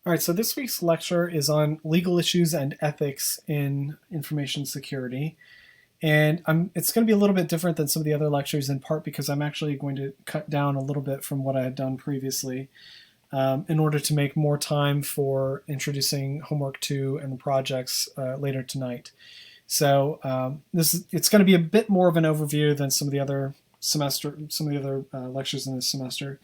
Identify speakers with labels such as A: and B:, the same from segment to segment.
A: All right, so this week's lecture is on legal issues and ethics in information security. And it's going to be a little bit different than some of the other lectures, in part because I'm actually going to cut down a little bit from what I had done previously in order to make more time for introducing homework 2 and the projects later tonight. So it's going to be a bit more of an overview than some of the other lectures in this semester.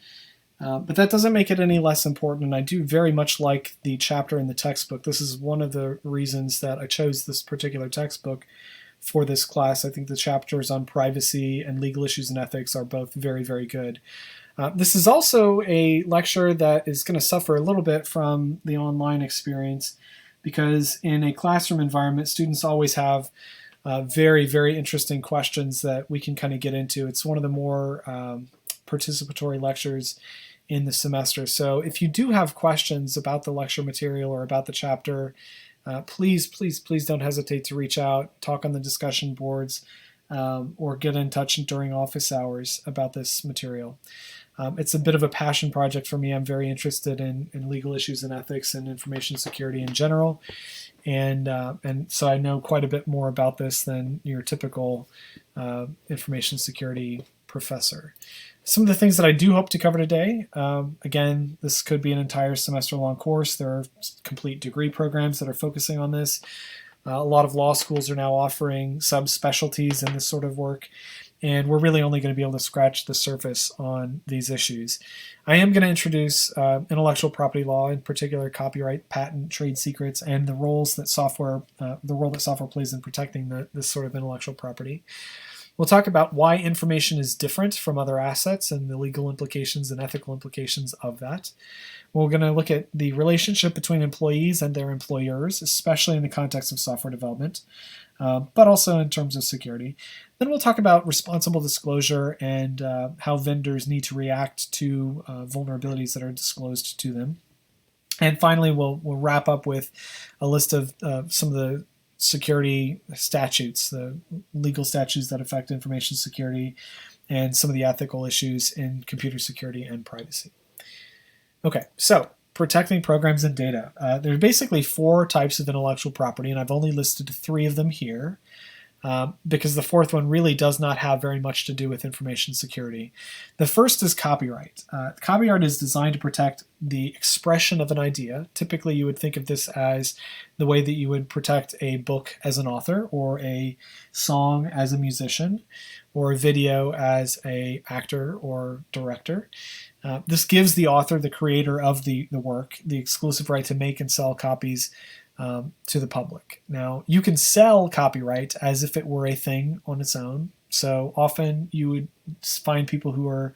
A: But that doesn't make it any less important, and I do very much like the chapter in the textbook. This is one of the reasons that I chose this particular textbook for this class. I think the chapters on privacy and legal issues and ethics are both very, very good. This is also a lecture that is going to suffer a little bit from the online experience because in a classroom environment, students always have very, very interesting questions that we can kind of get into. It's one of the more participatory lectures in the semester. So if you do have questions about the lecture material or about the chapter, please don't hesitate to reach out, talk on the discussion boards, or get in touch during office hours about this material. It's a bit of a passion project for me. I'm very interested in legal issues and ethics and information security in general. And so I know quite a bit more about this than your typical information security professor. Some of the things that I do hope to cover today, again, this could be an entire semester-long course. There are complete degree programs that are focusing on this. A lot of law schools are now offering subspecialties in this sort of work, and we're really only going to be able to scratch the surface on these issues. I am going to introduce intellectual property law, in particular copyright, patent, trade secrets, and the role that software plays in protecting this sort of intellectual property. We'll talk about why information is different from other assets and the legal implications and ethical implications of that. We're going to look at the relationship between employees and their employers, especially in the context of software development, but also in terms of security. Then we'll talk about responsible disclosure and how vendors need to react to vulnerabilities that are disclosed to them. And finally, we'll wrap up with a list of some of the security statutes, the legal statutes that affect information security, and some of the ethical issues in computer security and privacy. Okay, so protecting programs and data. There are basically 4 types of intellectual property, and I've only listed 3 of them here because the 4th one really does not have very much to do with information security. The first is copyright. Copyright is designed to protect the expression of an idea. Typically, you would think of this as the way that you would protect a book as an author, or a song as a musician, or a video as an actor or director. This gives the author, the creator of the work, the exclusive right to make and sell copies to the public. Now, you can sell copyright as if it were a thing on its own. So often you would find people who are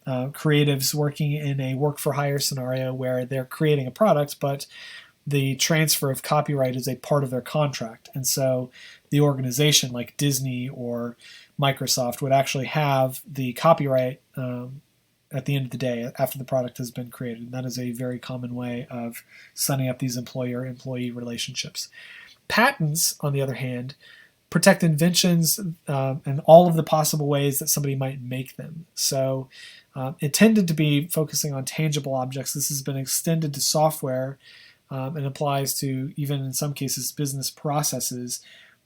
A: creatives working in a work-for-hire scenario where they're creating a product, but the transfer of copyright is a part of their contract. And so the organization like Disney or Microsoft would actually have the copyright at the end of the day after the product has been created. That is a very common way of setting up these employer-employee relationships. Patents, on the other hand, protect inventions and all of the possible ways that somebody might make them. So it tended to be focusing on tangible objects. This has been extended to software and applies to, even in some cases, business processes.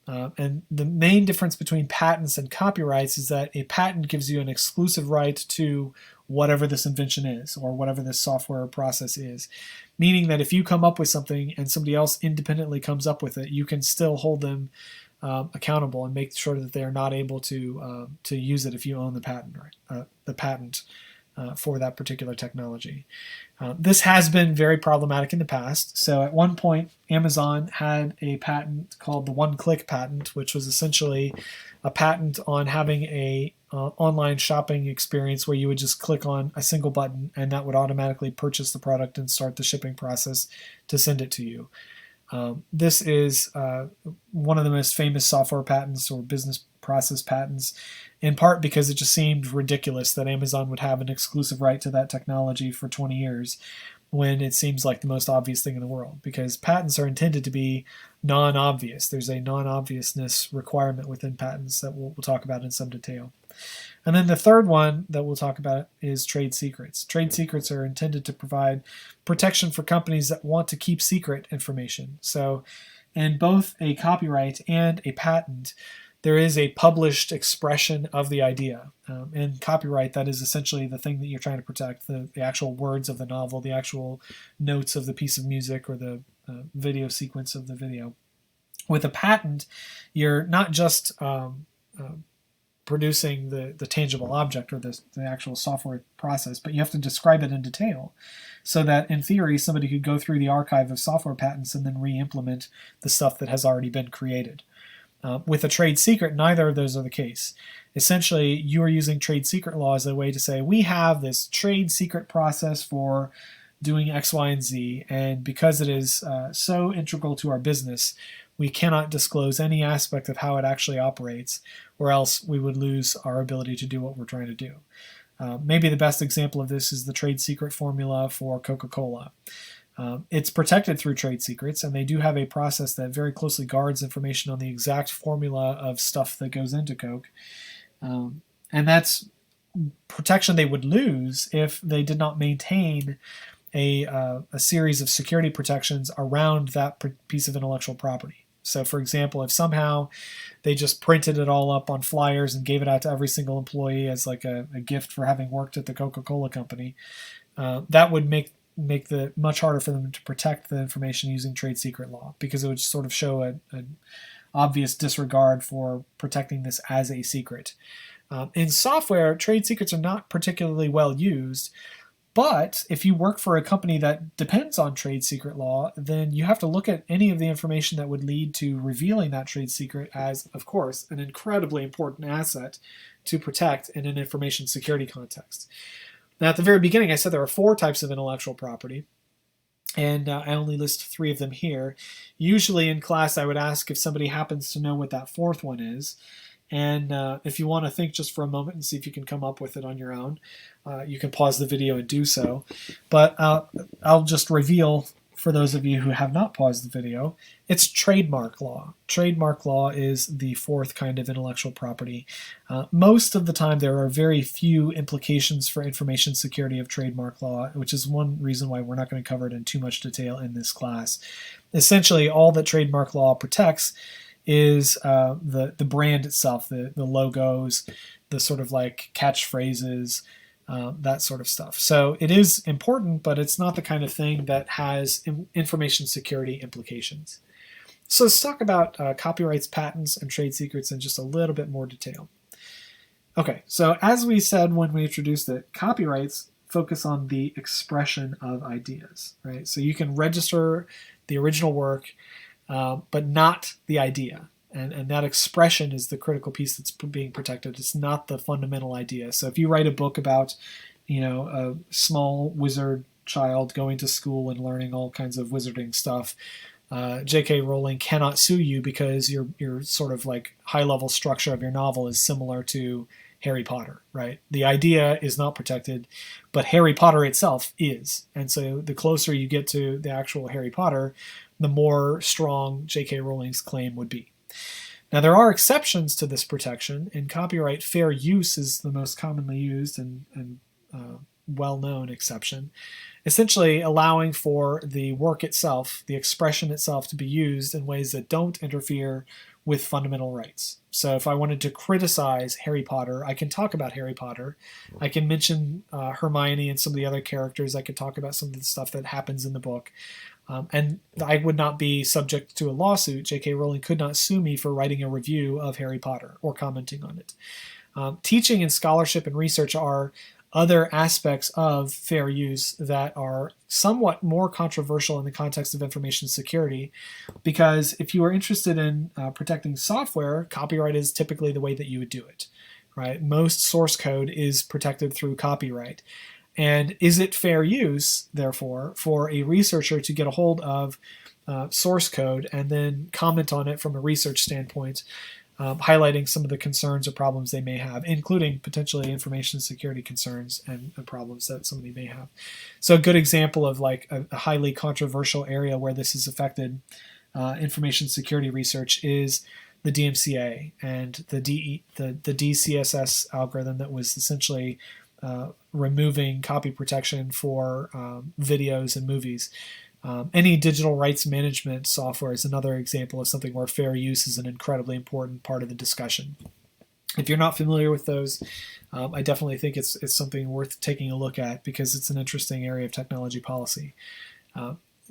A: And the main difference between patents and copyrights is that a patent gives you an exclusive right to whatever this invention is or whatever this software process is, meaning that if you come up with something and somebody else independently comes up with it, you can still hold them accountable and make sure that they are not able to use it if you own the patent, for that particular technology. This has been very problematic in the past. So at one point, Amazon had a patent called the one-click patent, which was essentially a patent on having a online shopping experience where you would just click on a single button and that would automatically purchase the product and start the shipping process to send it to you. This is one of the most famous software patents or business process patents, in part because it just seemed ridiculous that Amazon would have an exclusive right to that technology for 20 years when it seems like the most obvious thing in the world, because patents are intended to be non-obvious. There's a non-obviousness requirement within patents that we'll talk about in some detail. And then the third one that we'll talk about is trade secrets. Trade secrets are intended to provide protection for companies that want to keep secret information. So in both a copyright and a patent, there is a published expression of the idea. In copyright, that is essentially the thing that you're trying to protect, the actual words of the novel, the actual notes of the piece of music, or the video sequence of the video. With a patent, you're not just producing the tangible object or the actual software process, but you have to describe it in detail so that in theory somebody could go through the archive of software patents and then re-implement the stuff that has already been created. With a trade secret, neither of those are the case. Essentially, you are using trade secret law as a way to say, we have this trade secret process for doing X, Y, and Z, and because it is so integral to our business, we cannot disclose any aspect of how it actually operates, or else we would lose our ability to do what we're trying to do. Maybe the best example of this is the trade secret formula for Coca-Cola. It's protected through trade secrets, and they do have a process that very closely guards information on the exact formula of stuff that goes into Coke. And that's protection they would lose if they did not maintain a series of security protections around that piece of intellectual property. So, for example, if somehow they just printed it all up on flyers and gave it out to every single employee as like a gift for having worked at the Coca-Cola company, that would make the much harder for them to protect the information using trade secret law, because it would sort of show an obvious disregard for protecting this as a secret. In software, trade secrets are not particularly well used. But if you work for a company that depends on trade secret law, then you have to look at any of the information that would lead to revealing that trade secret as, of course, an incredibly important asset to protect in an information security context. Now, at the very beginning, I said there are 4 types of intellectual property, and I only list 3 of them here. Usually in class, I would ask if somebody happens to know what that 4th one is. And if you want to think just for a moment and see if you can come up with it on your own, you can pause the video and do so. But I'll just reveal, for those of you who have not paused the video, it's trademark law. Trademark law is the 4th kind of intellectual property. Most of the time there are very few implications for information security of trademark law, which is one reason why we're not going to cover it in too much detail in this class. Essentially, all that trademark law protects is the brand itself, the logos, the sort of like catchphrases, that sort of stuff. So it is important, but it's not the kind of thing that has information security implications. So let's talk about copyrights, patents, and trade secrets in just a little bit more detail. Okay, so as we said when we introduced it, copyrights focus on the expression of ideas, right? So you can register the original work, but not the idea. And that expression is the critical piece that's being protected. It's not the fundamental idea. So if you write a book about, a small wizard child going to school and learning all kinds of wizarding stuff, J.K. Rowling cannot sue you because your sort of like high-level structure of your novel is similar to Harry Potter, right? The idea is not protected, but Harry Potter itself is. And so the closer you get to the actual Harry Potter, the more strong J.K. Rowling's claim would be. Now, there are exceptions to this protection. In copyright, fair use is the most commonly used and well-known exception, essentially allowing for the work itself, the expression itself, to be used in ways that don't interfere with fundamental rights. So if I wanted to criticize Harry Potter, I can talk about Harry Potter. I can mention Hermione and some of the other characters. I could talk about some of the stuff that happens in the book. And I would not be subject to a lawsuit. J.K. Rowling could not sue me for writing a review of Harry Potter or commenting on it. Teaching and scholarship and research are other aspects of fair use that are somewhat more controversial in the context of information security, because if you are interested in protecting software, copyright is typically the way that you would do it, right? Most source code is protected through copyright. And is it fair use, therefore, for a researcher to get a hold of source code and then comment on it from a research standpoint, highlighting some of the concerns or problems they may have, including potentially information security concerns and problems that somebody may have? So a good example of like a highly controversial area where this has affected information security research is the DMCA and the DCSS algorithm that was essentially removing copy protection for videos and movies. Any digital rights management software is another example of something where fair use is an incredibly important part of the discussion. If you're not familiar with those, I definitely think it's something worth taking a look at because it's an interesting area of technology policy.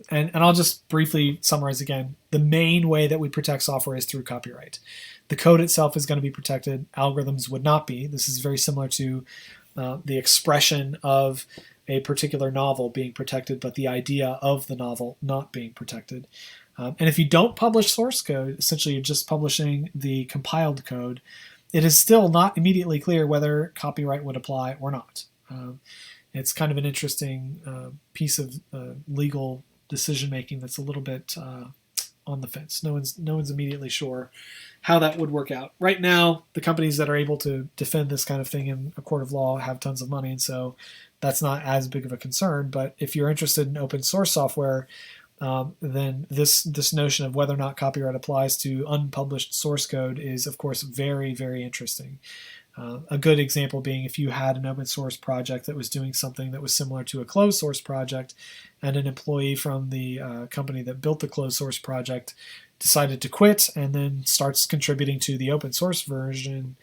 A: And I'll just briefly summarize again. The main way that we protect software is through copyright. The code itself is going to be protected. Algorithms would not be. This is very similar to the expression of a particular novel being protected, but the idea of the novel not being protected. And if you don't publish source code, essentially you're just publishing the compiled code, it is still not immediately clear whether copyright would apply or not. It's kind of an interesting piece of legal decision making that's a little bit on the fence. No one's immediately sure how that would work out. Right now, the companies that are able to defend this kind of thing in a court of law have tons of money, and so that's not as big of a concern. But if you're interested in open source software, then this notion of whether or not copyright applies to unpublished source code is, of course, very, very interesting. A good example being if you had an open source project that was doing something that was similar to a closed source project, and an employee from the company that built the closed source project decided to quit and then starts contributing to the open source version.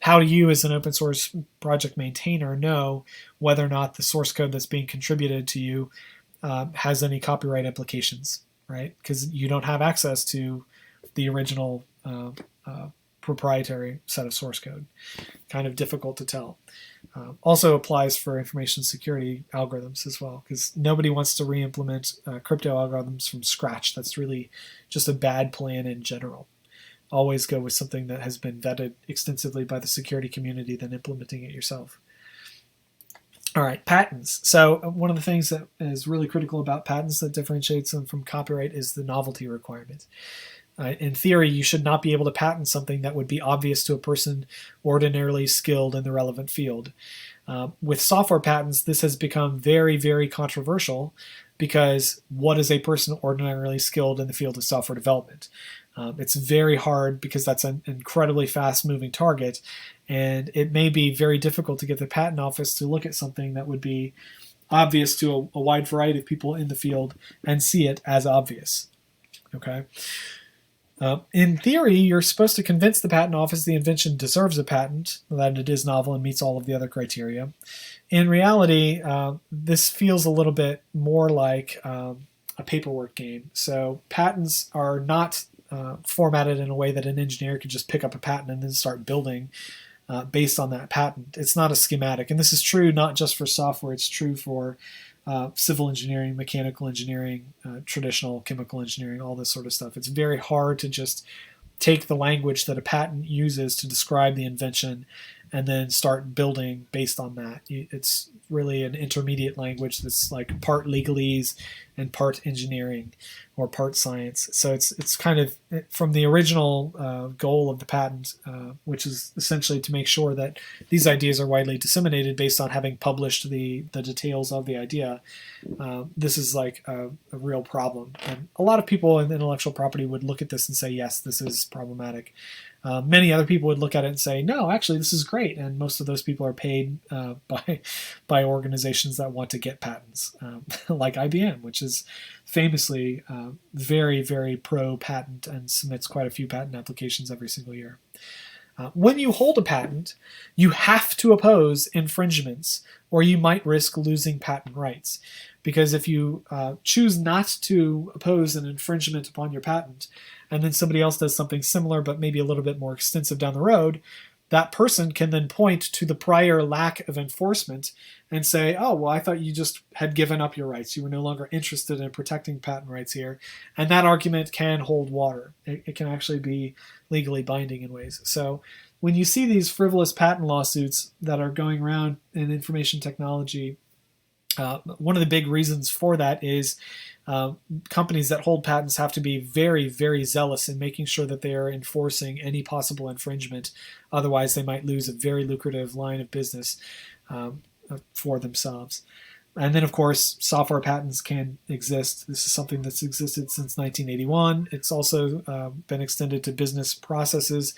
A: How do you, as an open source project maintainer, know whether or not the source code that's being contributed to you has any copyright implications, right? Because you don't have access to the original proprietary set of source code. Kind of difficult to tell. Also applies for information security algorithms as well, because nobody wants to re-implement crypto algorithms from scratch. That's really just a bad plan in general. Always go with something that has been vetted extensively by the security community than implementing it yourself. All right, patents. So one of the things that is really critical about patents that differentiates them from copyright is the novelty requirement. In theory, you should not be able to patent something that would be obvious to a person ordinarily skilled in the relevant field. With software patents, this has become very, very controversial because what is a person ordinarily skilled in the field of software development? It's very hard because that's an incredibly fast-moving target, and it may be very difficult to get the patent office to look at something that would be obvious to a wide variety of people in the field and see it as obvious. Okay. In theory, you're supposed to convince the patent office the invention deserves a patent, that it is novel and meets all of the other criteria. In reality, this feels a little bit more like a paperwork game. So patents are not formatted in a way that an engineer could just pick up a patent and then start building based on that patent. It's not a schematic. And this is true not just for software, it's true for civil engineering, mechanical engineering, traditional chemical engineering, all this sort of stuff. It's very hard to just take the language that a patent uses to describe the invention and then start building based on that. It's really an intermediate language that's like part legalese and part engineering or part science. So it's kind of from the original goal of the patent, which is essentially to make sure that these ideas are widely disseminated based on having published the details of the idea. This is like a real problem. And a lot of people in intellectual property would look at this and say, yes, this is problematic. Many other people would look at it and say, no, actually, this is great. And most of those people are paid by organizations that want to get patents, like IBM, which is famously very, very pro-patent and submits quite a few patent applications every single year. When you hold a patent, you have to oppose infringements, or you might risk losing patent rights. Because if you choose not to oppose an infringement upon your patent, and then somebody else does something similar but maybe a little bit more extensive down the road, that person can then point to the prior lack of enforcement and say, oh, well, I thought you just had given up your rights. You were no longer interested in protecting patent rights here. And that argument can hold water. It can actually be legally binding in ways. So when you see these frivolous patent lawsuits that are going around in information technology, one of the big reasons for that is companies that hold patents have to be very, very zealous in making sure that they are enforcing any possible infringement. Otherwise, they might lose a very lucrative line of business for themselves. And then, of course, software patents can exist. This is something that's existed since 1981. It's also been extended to business processes.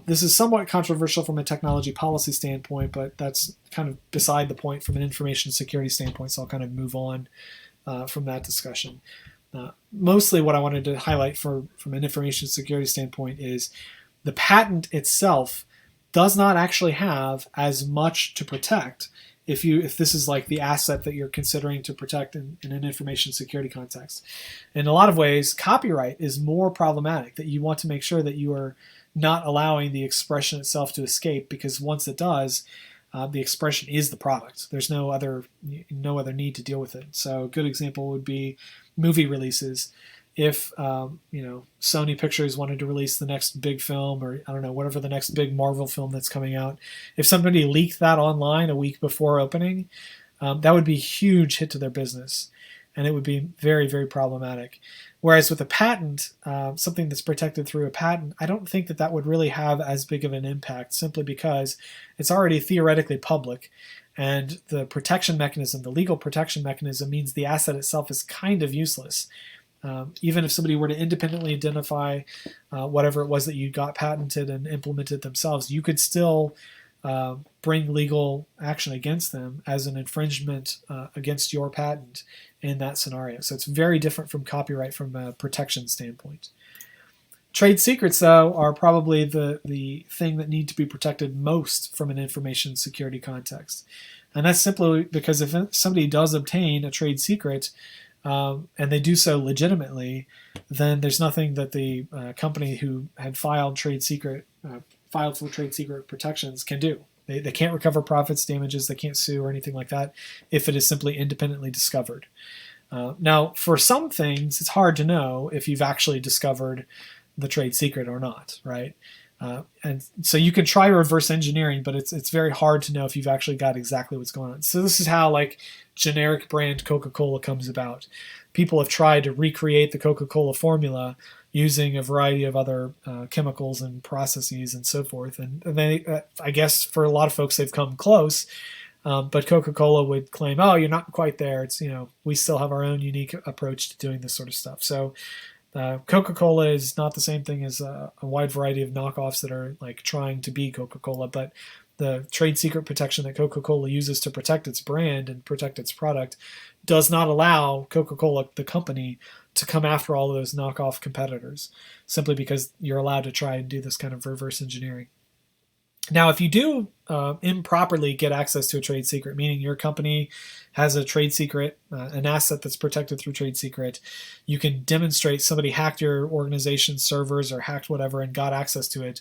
A: This is somewhat controversial from a technology policy standpoint, but that's kind of beside the point from an information security standpoint, so I'll kind of move on from that discussion. Mostly what I wanted to highlight from an information security standpoint is the patent itself does not actually have as much to protect if this is like the asset that you're considering to protect in an information security context. In a lot of ways, copyright is more problematic, that you want to make sure that you are not allowing the expression itself to escape, because once it does, the expression is the product. There's no other need to deal with it. So a good example would be movie releases. If Sony Pictures wanted to release the next big film, or I don't know, whatever the next big Marvel film that's coming out, if somebody leaked that online a week before opening, that would be a huge hit to their business, and it would be very, very problematic. Whereas with a patent, something that's protected through a patent, I don't think that would really have as big of an impact, simply because it's already theoretically public, and the protection mechanism, the legal protection mechanism, means the asset itself is kind of useless. Even if somebody were to independently identify whatever it was that you got patented and implemented themselves, you could still bring legal action against them as an infringement against your patent in that scenario. So it's very different from copyright from a protection standpoint. Trade secrets, though, are probably the thing that need to be protected most from an information security context. And that's simply because if somebody does obtain a trade secret, and they do so legitimately, then there's nothing that the company who had filed for trade secret protections can do. They can't recover profits, damages, they can't sue or anything like that if it is simply independently discovered. Now, for some things, it's hard to know if you've actually discovered the trade secret or not, right? And so you can try reverse engineering, but it's very hard to know if you've actually got exactly what's going on. So this is how generic brand Coca-Cola comes about. People have tried to recreate the Coca-Cola formula using a variety of other chemicals and processes and so forth. And they, I guess for a lot of folks, they've come close. But Coca-Cola would claim, oh, you're not quite there. It's, we still have our own unique approach to doing this sort of stuff. So Coca-Cola is not the same thing as a wide variety of knockoffs that are trying to be Coca-Cola, but the trade secret protection that Coca-Cola uses to protect its brand and protect its product does not allow Coca-Cola, the company, to come after all of those knockoff competitors, simply because you're allowed to try and do this kind of reverse engineering. Now, if you do improperly get access to a trade secret, meaning your company has a trade secret, an asset that's protected through trade secret, you can demonstrate somebody hacked your organization's servers or hacked whatever and got access to it,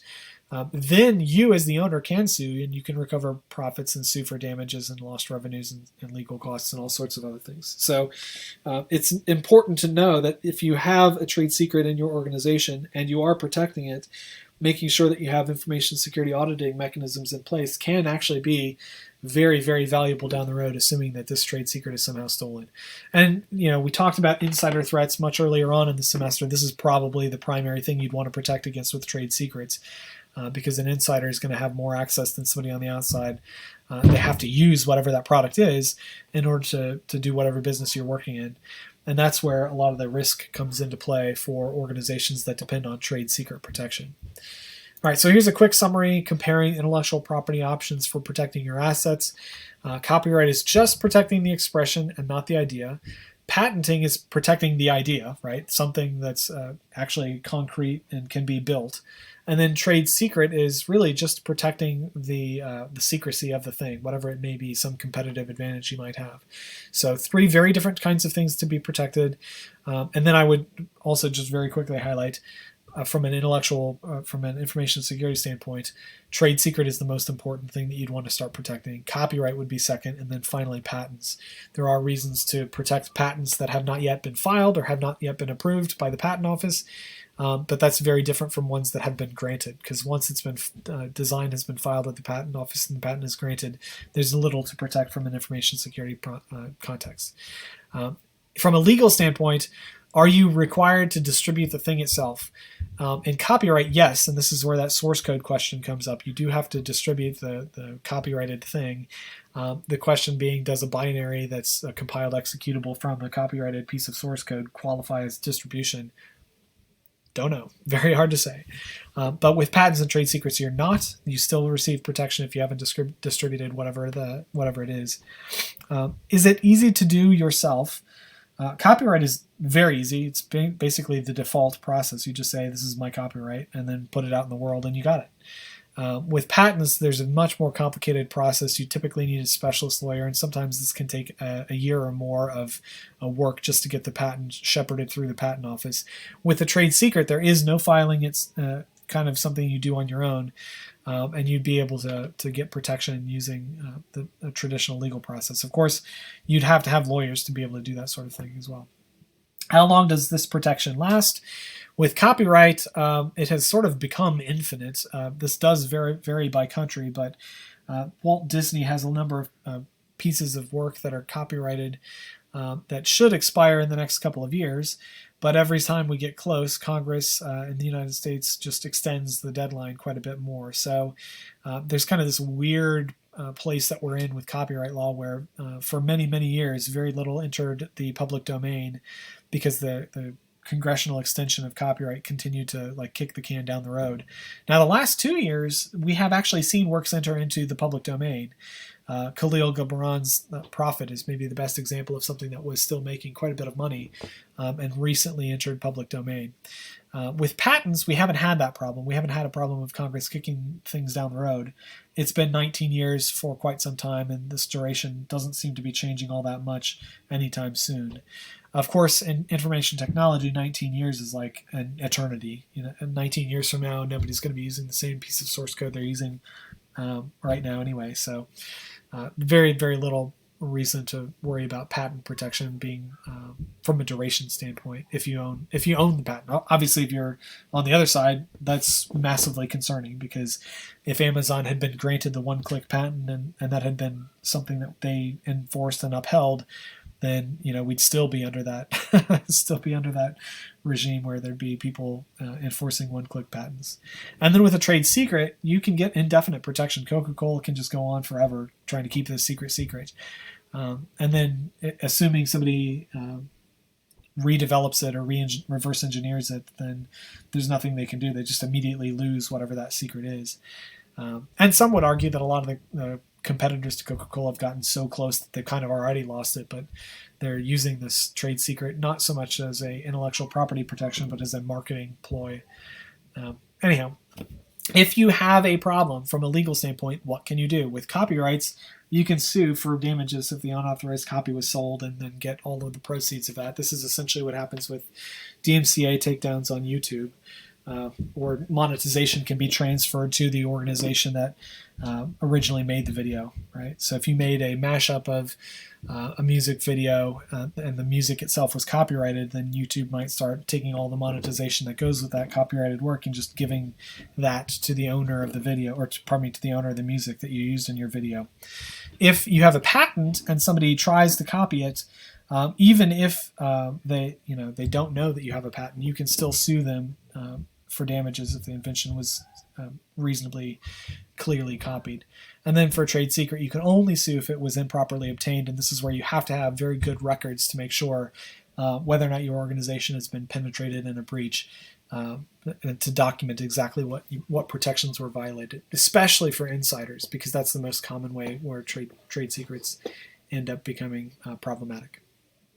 A: then you as the owner can sue, and you can recover profits and sue for damages and lost revenues and legal costs and all sorts of other things. So it's important to know that if you have a trade secret in your organization and you are protecting it, making sure that you have information security auditing mechanisms in place can actually be very, very valuable down the road, assuming that this trade secret is somehow stolen. And, we talked about insider threats much earlier on in the semester. This is probably the primary thing you'd want to protect against with trade secrets, because an insider is going to have more access than somebody on the outside. They have to use whatever that product is in order to do whatever business you're working in. And that's where a lot of the risk comes into play for organizations that depend on trade secret protection. All right, so here's a quick summary comparing intellectual property options for protecting your assets. Copyright is just protecting the expression and not the idea. Patenting is protecting the idea, right? Something that's actually concrete and can be built. And then trade secret is really just protecting the secrecy of the thing, whatever it may be, some competitive advantage you might have. So 3 very different kinds of things to be protected. And then I would also just very quickly highlight from an information security standpoint, trade secret is the most important thing that you'd want to start protecting. Copyright would be second, and then finally patents. There are reasons to protect patents that have not yet been filed or have not yet been approved by the patent office. But that's very different from ones that have been granted, because once it's been design has been filed with the patent office and the patent is granted, there's little to protect from an information security context. From a legal standpoint, Are you required to distribute the thing itself? In copyright, yes, and this is where that source code question comes up. You do have to distribute the copyrighted thing. The question being, does a binary that's a compiled executable from a copyrighted piece of source code qualify as distribution? Don't know. Very hard to say. But with patents and trade secrets, you're not. You still receive protection if you haven't distributed whatever it is. Is it easy to do yourself? Copyright is very easy. It's basically the default process. You just say, this is my copyright, and then put it out in the world, and you got it. With patents, there's a much more complicated process. You typically need a specialist lawyer, and sometimes this can take a year or more of work just to get the patent shepherded through the patent office. With a trade secret, there is no filing. It's kind of something you do on your own, and you'd be able to get protection using the traditional legal process. Of course, you'd have to have lawyers to be able to do that sort of thing as well. How long does this protection last? With copyright, it has sort of become infinite. This does vary by country, but Walt Disney has a number of pieces of work that are copyrighted that should expire in the next couple of years. But every time we get close, Congress in the United States just extends the deadline quite a bit more. So there's kind of this weird place that we're in with copyright law where for many, many years, very little entered the public domain because the congressional extension of copyright continued to kick the can down the road. Now, the last 2 years, we have actually seen works enter into the public domain. Khalil Gibran's Prophet is maybe the best example of something that was still making quite a bit of money and recently entered public domain. With patents, we haven't had that problem. We haven't had a problem of Congress kicking things down the road. It's been 19 years for quite some time, and this duration doesn't seem to be changing all that much anytime soon. Of course, in information technology, 19 years is like an eternity. And 19 years from now, nobody's going to be using the same piece of source code they're using right now anyway. So very, very little reason to worry about patent protection being from a duration standpoint if you own the patent. Obviously, if you're on the other side, that's massively concerning, because if Amazon had been granted the one-click patent and that had been something that they enforced and upheld, then we'd still be under that regime where there'd be people enforcing one-click patents. And then with a trade secret, you can get indefinite protection. Coca-Cola can just go on forever trying to keep this secret. And then assuming somebody redevelops it or reverse engineers it, then there's nothing they can do. They just immediately lose whatever that secret is. And some would argue that a lot of the competitors to Coca-Cola have gotten so close that they've kind of already lost it, but they're using this trade secret not so much as a intellectual property protection, but as a marketing ploy. Anyhow, if you have a problem from a legal standpoint, what can you do? With copyrights, you can sue for damages if the unauthorized copy was sold and then get all of the proceeds of that. This is essentially what happens with DMCA takedowns on YouTube. Or monetization can be transferred to the organization that originally made the video, right? So if you made a mashup of a music video and the music itself was copyrighted, then YouTube might start taking all the monetization that goes with that copyrighted work and just giving that to the owner of the video, or to the owner of the music that you used in your video. If you have a patent and somebody tries to copy it, even if they don't know that you have a patent, you can still sue them for damages if the invention was reasonably clearly copied. And then for a trade secret, you can only sue if it was improperly obtained, and this is where you have to have very good records to make sure whether or not your organization has been penetrated in a breach, and to document exactly what protections were violated, especially for insiders, because that's the most common way where trade secrets end up becoming problematic.